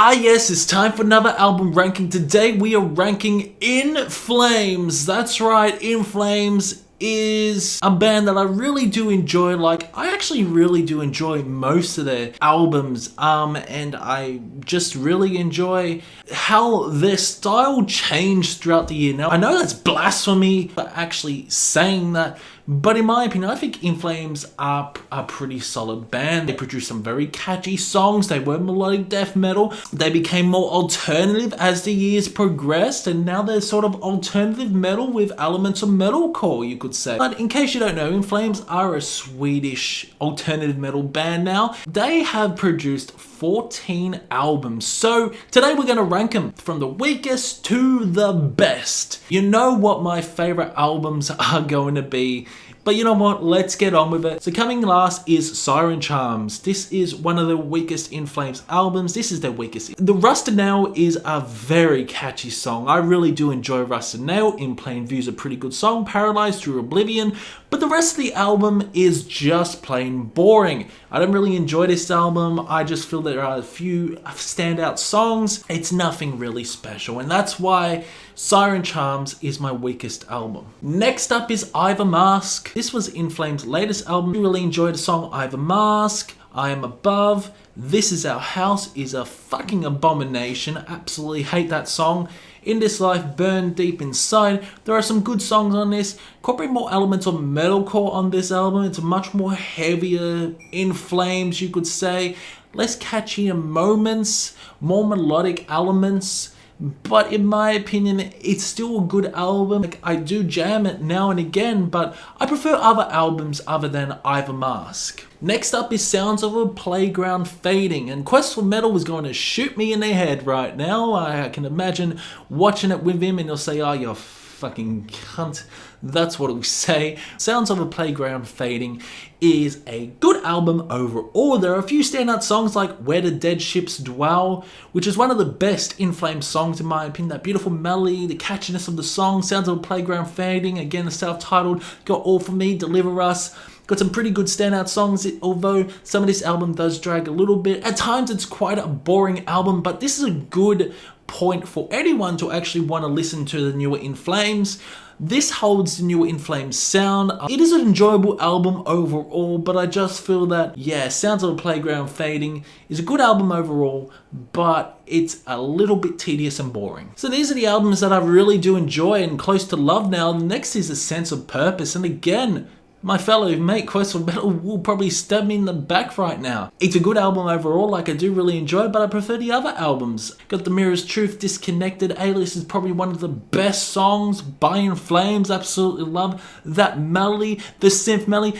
Yes, it's time for another album ranking. Today we are ranking In Flames. That's right, In Flames is a band that I really do enjoy. Like, I actually really do enjoy most of their albums, and I just really enjoy how their style changed throughout the year. Now, I know that's blasphemy for actually saying that, but in my opinion, I think In Flames are a pretty solid band. They produced some very catchy songs. They were melodic death metal. They became more alternative as the years progressed, and now they're sort of alternative metal with elements of metalcore, you could say. But in case you don't know, In Flames are a Swedish alternative metal band now. They have produced 14 albums. So today we're going to rank them from the weakest to the best. You know what my favorite albums are going to be. But you know what, let's get on with it. So coming last is Siren Charms. This is one of the weakest In Flames albums. This is their weakest. The Rusted Nail is a very catchy song. I really do enjoy Rusted Nail. In Plain View is a pretty good song. Paralyzed Through Oblivion. But the rest of the album is just plain boring. I don't really enjoy this album. I just feel there are a few standout songs. It's nothing really special, and that's why Siren Charms is my weakest album. Next up is Ivor Mask. This was In Flames' latest album. I really enjoyed the song Ivor Mask. I Am Above. This Is Our House is a fucking abomination. Absolutely hate that song. In This Life, Burn Deep Inside. There are some good songs on this. Incorporate more elements of metalcore on this album. It's much more heavier In Flames, you could say. Less catchy moments, more melodic elements. But in my opinion, it's still a good album. Like, I do jam it now and again, but I prefer other albums other than Ivor Mask. Next up is Sounds of a Playground Fading, and Quest for Metal was going to shoot me in the head right now. I can imagine watching it with him and he'll say, "Oh, you're fucking cunt." That's what he'll say. Sounds of a Playground Fading is a good album overall. There are a few standout songs like Where the Dead Ships Dwell, which is one of the best In Flames songs in my opinion. That beautiful melody, the catchiness of the song. Sounds of a Playground Fading, again the self-titled, got All For Me, Deliver Us. Got some pretty good standout songs, although some of this album does drag a little bit. At times it's quite a boring album, but this is a good point for anyone to actually want to listen to the newer In Flames. This holds the newer In Flames sound. It is an enjoyable album overall, but I just feel that, yeah, Sounds of a Playground Fading is a good album overall, but it's a little bit tedious and boring. So these are the albums that I really do enjoy and close to love now. The next is A Sense of Purpose, and again, my fellow mate Quest for Metal will probably stab me in the back right now. It's a good album overall, like I do really enjoy, but I prefer the other albums. Got The Mirror's Truth, Disconnected, A-List is probably one of the best songs by In Flames. Absolutely love that melody, the synth melody.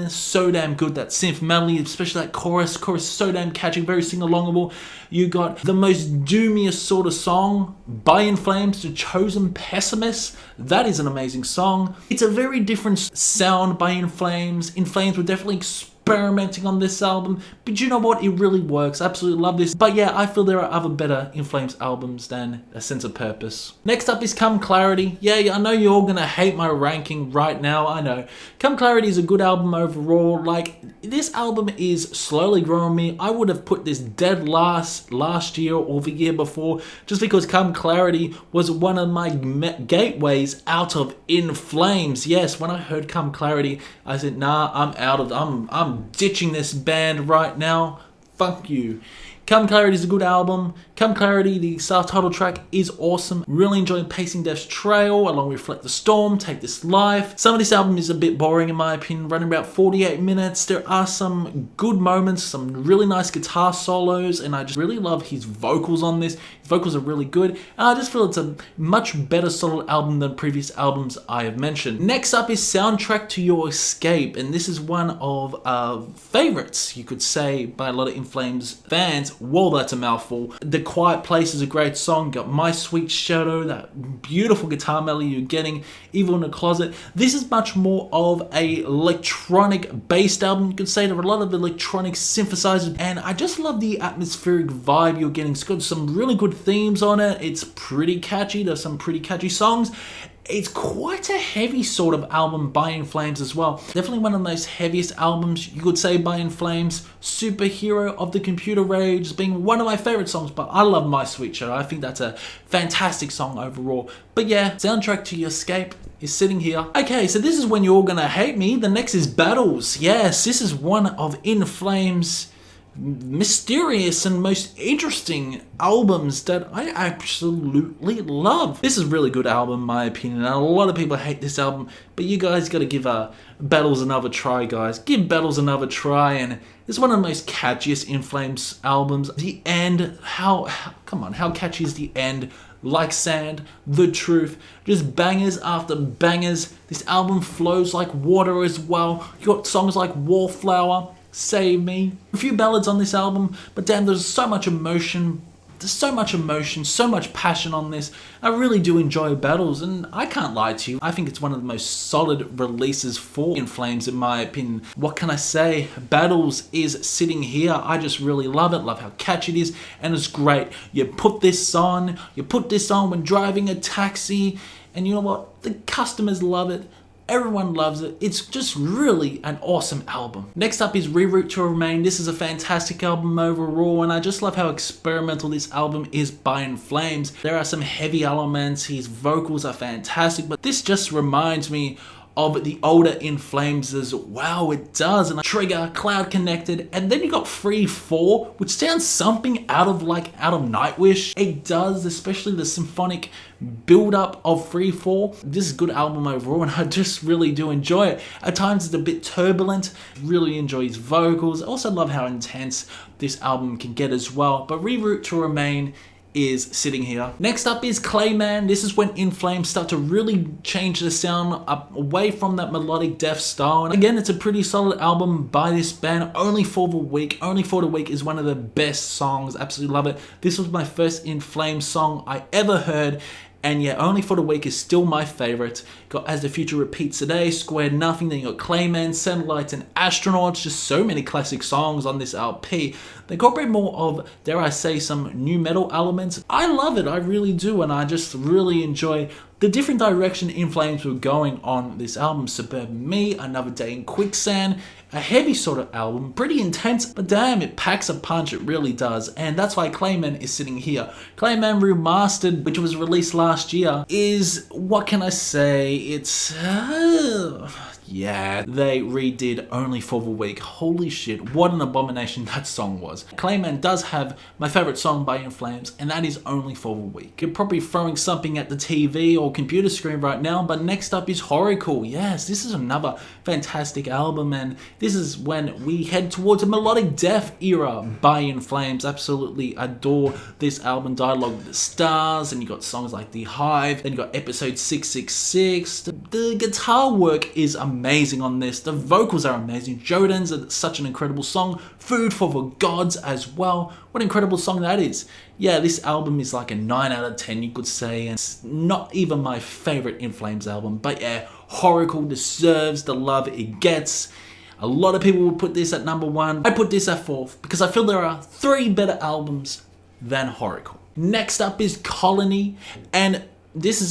So damn good, that synth melody, especially that chorus. Chorus so damn catchy, very sing-alongable. You got the most doomiest sort of song by In Flames, The Chosen Pessimist. That is an amazing song. It's a very different sound by In Flames. In Flames were definitely experimenting on this album, but you know what? It really works. Absolutely love this. But yeah, I feel there are other better In Flames albums than A Sense of Purpose. Next up is Come Clarity. Yeah, I know you're all gonna hate my ranking right now. I know. Come Clarity is a good album overall. Like, this album is slowly growing me. I would have put this dead last year or the year before, just because Come Clarity was one of my gateways out of In Flames. Yes, when I heard Come Clarity, I said, nah, I'm out of, I'm ditching this band right now. Fuck you. Come Clarity is a good album. Come Clarity, the self-titled track, is awesome. Really enjoying Pacing Death's Trail, along with Reflect the Storm, Take This Life. Some of this album is a bit boring in my opinion, running about 48 minutes. There are some good moments, some really nice guitar solos, and I just really love his vocals on this. His vocals are really good, and I just feel it's a much better solid album than previous albums I have mentioned. Next up is Soundtrack to Your Escape, and this is one of favorites, you could say, by a lot of In Flames fans. Whoa, that's a mouthful. The Quiet Place is a great song. Got My Sweet Shadow, that beautiful guitar melody you're getting, Evil in the Closet. This is much more of a electronic based album. You could say there are a lot of electronic synthesizers, and I just love the atmospheric vibe you're getting. It's got some really good themes on it. It's pretty catchy. There's some pretty catchy songs, It's quite a heavy sort of album by In Flames as well. Definitely one of the most heaviest albums you could say by In Flames. Superhero of the Computer Rage being one of my favorite songs, but I love My Sweet Show. I think that's a fantastic song overall. But yeah, Soundtrack to Your Escape is sitting here. Okay, so this is when you're all gonna hate me. The next is Battles. Yes, this is one of In Flames' mysterious and most interesting albums that I absolutely love. This is a really good album in my opinion, and a lot of people hate this album, but you guys gotta give Battles another try, guys. Give Battles another try, and it's one of the most catchiest In Flames albums. The end, how catchy is the end? Like Sand, The Truth, just bangers after bangers. This album flows like water as well. You got songs like Wallflower, Save Me, a few ballads on this album, but damn, there's so much emotion. There's so much emotion, so much passion on this. I really do enjoy Battles, and I can't lie to you. I think it's one of the most solid releases for In Flames, in my opinion. What can I say? Battles is sitting here. I just really love it. Love how catchy it is, and it's great. You put this on when driving a taxi, and you know what? The customers love it. Everyone loves it. It's just really an awesome album. Next up is Reroute to Remain. This is a fantastic album overall, and I just love how experimental this album is by In Flames. There are some heavy elements, his vocals are fantastic, but this just reminds me of the older In Flames as well. It does. And Trigger, Cloud Connected, and then you got Free Fall, which sounds something out of Nightwish. It does, especially the symphonic build-up of Free Fall. This is a good album overall, and I just really do enjoy it. At times it's a bit turbulent. Really enjoy his vocals. I also love how intense this album can get as well. But Reroute to Remain is sitting here. Next up is Clayman. This is when In Flames start to really change the sound up away from that melodic death style. And again, it's a pretty solid album by this band. Only for the Weak. Only for the Weak is one of the best songs. Absolutely love it. This was my first In Flames song I ever heard. And yeah, Only for the Weak is still my favorite. Got As the Future Repeats Today, Square Nothing, then you got Clayman, Satellites, and Astronauts. Just so many classic songs on this LP. They incorporate more of, dare I say, some new metal elements. I love it, I really do, and I just really enjoy the different direction In Flames were going on this album. Suburban Me, Another Day in Quicksand, a heavy sort of album, pretty intense, but damn, it packs a punch, it really does. And that's why Clayman is sitting here. Clayman Remastered, which was released last year, is, what can I say, it's... yeah, they redid Only for the Weak. Holy shit, what an abomination that song was. Clayman does have my favorite song by In Flames, and that is Only for the Weak. You're probably throwing something at the TV or computer screen right now, but next up is Whoracle. Yes, this is another fantastic album, and this is when we head towards a melodic death era by In Flames. Absolutely adore this album. Dialogue with the Stars, and you got songs like The Hive, then you got Episode 666. The guitar work is amazing on this. The vocals are amazing. Jodan's are such an incredible song. Food for the Gods as well. What an incredible song that is. Yeah, this album is like a 9 out of 10, you could say, and it's not even my favorite In Flames album, but yeah, Whoracle deserves the love it gets. A lot of people would put this at number 1. I put this at 4th because I feel there are 3 better albums than Whoracle. Next up is Colony, and this is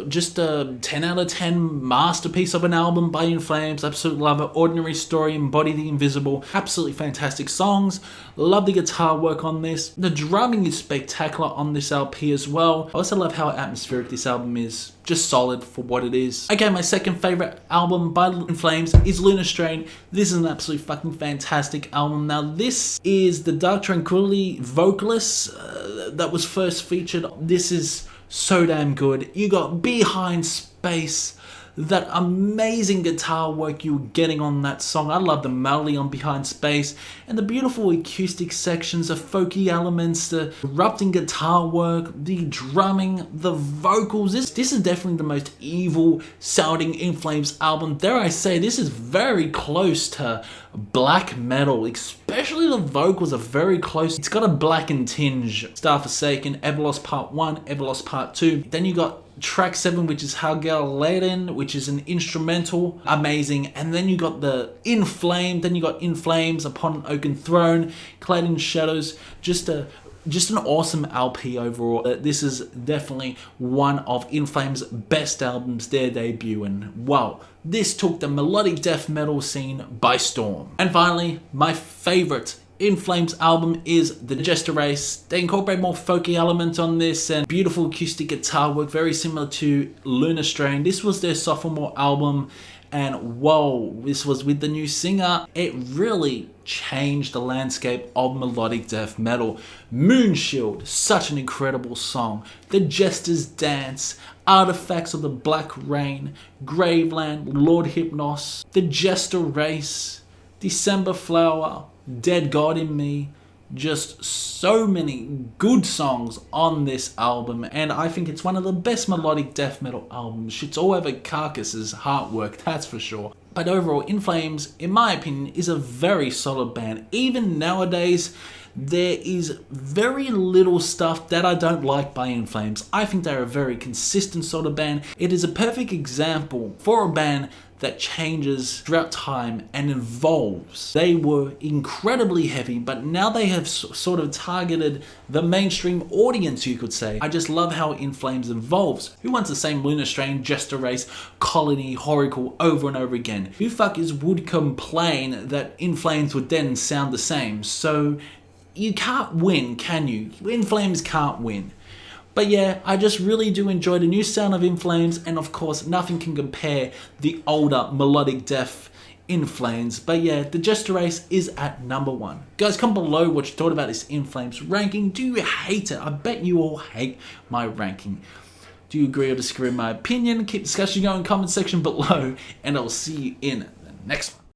just a 10 out of 10 masterpiece of an album by In Flames. Absolutely love it. Ordinary Story, Embody the Invisible. Absolutely fantastic songs. Love the guitar work on this. The drumming is spectacular on this LP as well. I also love how atmospheric this album is. Just solid for what it is. Okay, my second favorite album by In Flames is Lunar Strain. This is an absolutely fucking fantastic album. Now, this is the Dark Tranquility vocalist that was first featured. This is so damn good. You got Behind Space, that amazing guitar work you were getting on that song. I love the melody on Behind Space and the beautiful acoustic sections, the folky elements, the erupting guitar work, the drumming, the vocals. This is definitely the most evil sounding In Flames album. Dare I say, this is very close to black metal, especially the vocals are very close. It's got a blackened tinge. Star Forsaken, Everlost Part 1, Everlost Part 2. Then you got track 7, which is Haugal Laden, which is an instrumental, amazing. And then you got the In Flame, then you got In Flames, Upon an Oaken Throne, Clad in Shadows, just a Just an awesome LP overall. This is definitely one of In Flames' best albums, their debut, and wow, this took the melodic death metal scene by storm. And finally, my favorite In Flames album is the Jester Race. They incorporate more folky elements on this and beautiful acoustic guitar work, very similar to Lunar Strain. This was their sophomore album, and whoa, this was with the new singer. It really changed the landscape of melodic death metal. Moonshield, such an incredible song. The Jester's Dance, Artifacts of the Black Rain, Graveland, Lord Hypnos, The Jester Race, December Flower, Dead God in Me. Just so many good songs on this album, and I think it's one of the best melodic death metal albums. Shit's all over Carcass's heartwork, that's for sure. But overall, In Flames, in my opinion, is a very solid band. Even nowadays, there is very little stuff that I don't like by In Flames. I think they're a very consistent sort of band. It is a perfect example for a band that changes throughout time and evolves. They were incredibly heavy, but now they have sort of targeted the mainstream audience, you could say. I just love how In Flames evolves. Who wants the same Lunar Strain, Jester Race, Colony, Whoracle over and over again? Who fuckers would complain that In Flames would then sound the same? So you can't win, can you? In Flames can't win. But yeah, I just really do enjoy the new sound of In Flames, and of course, nothing can compare the older melodic death In Flames. But yeah, the Jester Race is at number 1. Guys, comment below what you thought about this In Flames ranking. Do you hate it? I bet you all hate my ranking. Do you agree or disagree with my opinion? Keep discussion going in the comment section below, and I'll see you in the next one.